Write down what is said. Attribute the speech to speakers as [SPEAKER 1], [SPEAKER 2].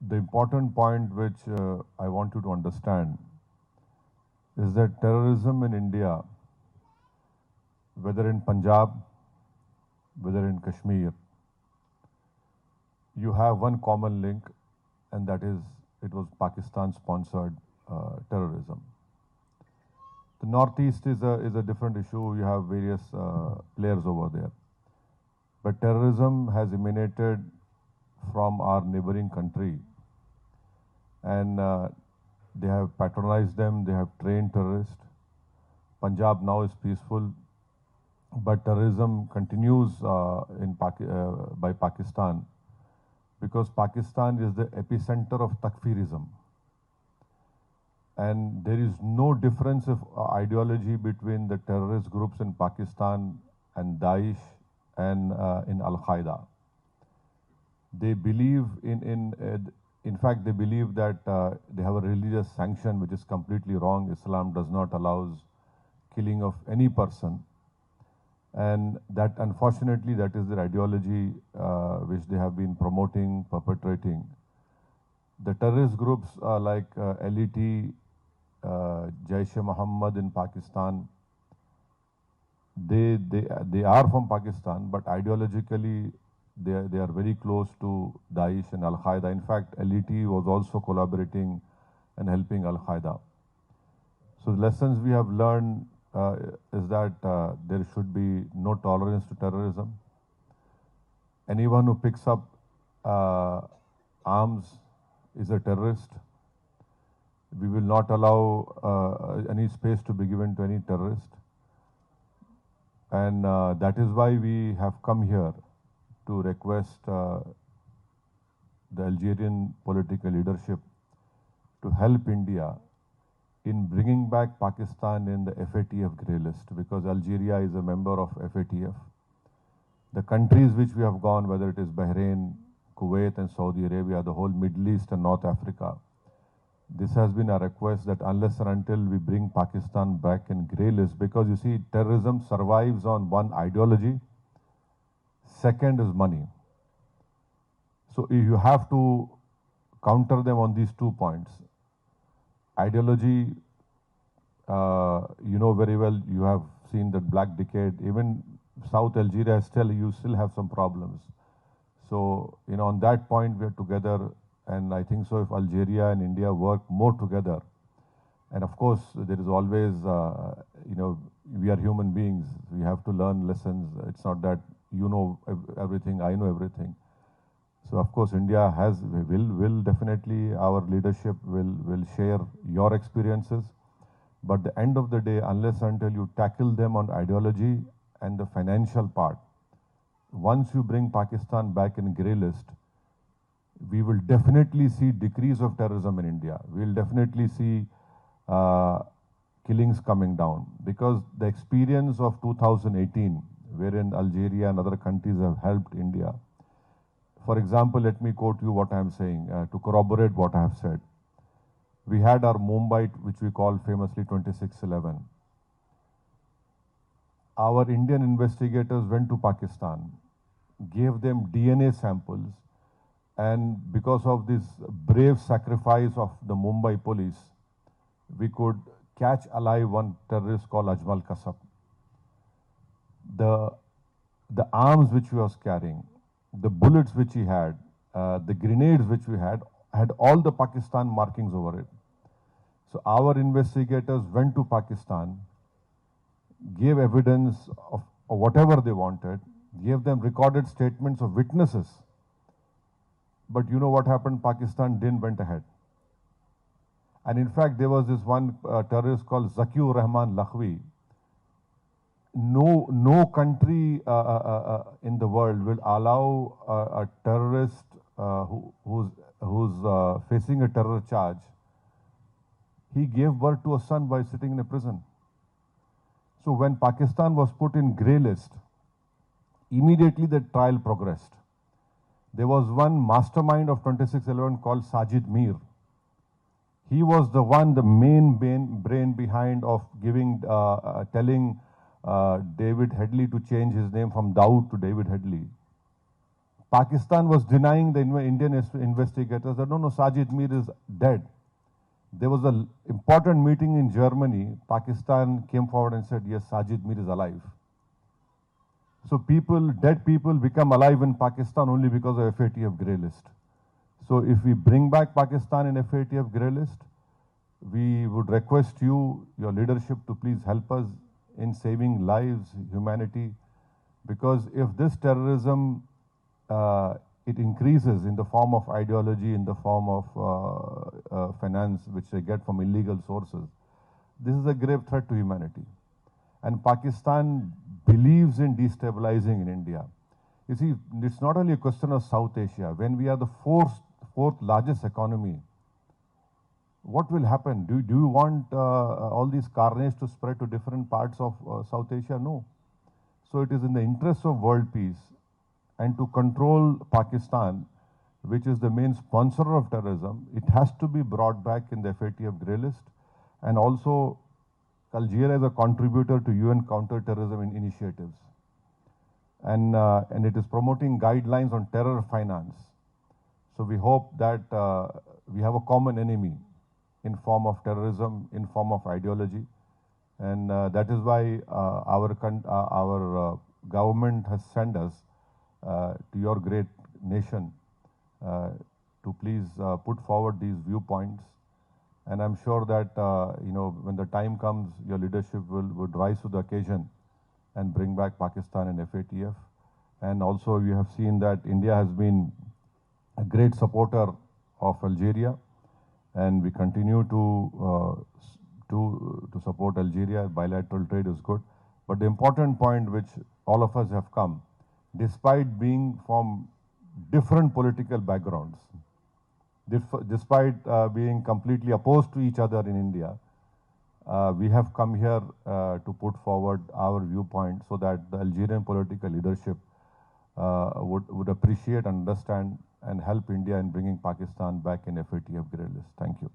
[SPEAKER 1] The important point which I want you to understand is that terrorism in India, whether in Punjab, whether in Kashmir, you have one common link, and that is it was Pakistan-sponsored terrorism. The Northeast is a different issue. You have various players over there. But terrorism has emanated from our neighboring country, and they have patronized them, they have trained terrorists. Punjab now is peaceful, but terrorism continues by Pakistan, because Pakistan is the epicenter of takfirism. And there is no difference of ideology between the terrorist groups in Pakistan and Daesh and in Al-Qaeda. They believe in fact, they believe that they have a religious sanction, which is completely wrong. Islam does not allow killing of any person. And that, unfortunately, that is their ideology, which they have been promoting, perpetrating. The terrorist groups like LET, Jaish-e-Mohammed in Pakistan, they are from Pakistan, but ideologically they are very close to Daesh and Al-Qaeda. In fact, LET was also collaborating and helping Al-Qaeda. So the lessons we have learned is that there should be no tolerance to terrorism. Anyone who picks up arms is a terrorist. We will not allow any space to be given to any terrorist. And that is why we have come here to request the Algerian political leadership to help India in bringing back Pakistan in the FATF grey list, because Algeria is a member of FATF. The countries which we have gone, whether it is Bahrain, Kuwait and Saudi Arabia, the whole Middle East and North Africa, this has been a request that unless and until we bring Pakistan back in grey list, because you see, terrorism survives on one ideology, second is money. So you have to counter them on these 2 points. Ideology, you know very well, you have seen that Black Decade, even South Algeria you still have some problems. So, on that point we are together, and I think so if Algeria and India work more together, and of course there is always, we are human beings, we have to learn lessons. It's not that you know everything, I know everything. So of course India will definitely, our leadership will share your experiences. But at the end of the day, unless until you tackle them on ideology and the financial part, once you bring Pakistan back in grey list, we will definitely see decrease of terrorism in India. We will definitely see killings coming down, because the experience of 2018, wherein Algeria and other countries have helped India. For example, let me quote you what I am saying to corroborate what I have said. We had our Mumbai, which we call famously 26/11. Our Indian investigators went to Pakistan, gave them DNA samples, and because of this brave sacrifice of the Mumbai police, we could catch alive one terrorist called Ajmal Kasab. The arms which he was carrying, the bullets which he had, the grenades which we had all the Pakistan markings over it. So our investigators went to Pakistan, gave evidence of whatever they wanted, gave them recorded statements of witnesses. But you know what happened? Pakistan didn't went ahead. And in fact, there was this one terrorist called Zakiur Rahman Lakhvi. No country in the world will allow a terrorist who's facing a terror charge. He gave birth to a son by sitting in a prison. So when Pakistan was put in grey list, immediately the trial progressed. There was one mastermind of 26/11 called Sajid Mir. He was the main brain behind of telling David Headley to change his name from Dawood to David Headley. Pakistan was denying the Indian investigators that no, Sajid Mir is dead. There was an important meeting in Germany. Pakistan came forward and said, yes, Sajid Mir is alive. So dead people become alive in Pakistan only because of FATF grey list. So if we bring back Pakistan in FATF grey list, we would request you, your leadership, to please help us in saving lives, humanity, because if this terrorism, it increases in the form of ideology, in the form of finance, which they get from illegal sources, this is a grave threat to humanity. And Pakistan believes in destabilizing in India. You see, it's not only a question of South Asia. When we are the fourth largest economy, what will happen? Do you want all these carnage to spread to different parts of South Asia? No. So it is in the interest of world peace and to control Pakistan, which is the main sponsor of terrorism, it has to be brought back in the FATF grey list. And also, Algeria is a contributor to UN counter-terrorism initiatives. And it is promoting guidelines on terror finance. So we hope that we have a common enemy in form of terrorism, in form of ideology. And that is why our government has sent us to your great nation to please put forward these viewpoints. And I'm sure that, when the time comes, your leadership would rise to the occasion and bring back Pakistan and FATF. And also you have seen that India has been a great supporter of Algeria, and we continue to support Algeria. Bilateral trade is good. But the important point which all of us have come, despite being from different political backgrounds, despite being completely opposed to each other in India, we have come here to put forward our viewpoint so that the Algerian political leadership would appreciate, understand, and help India in bringing Pakistan back in FATF grey list. Thank you.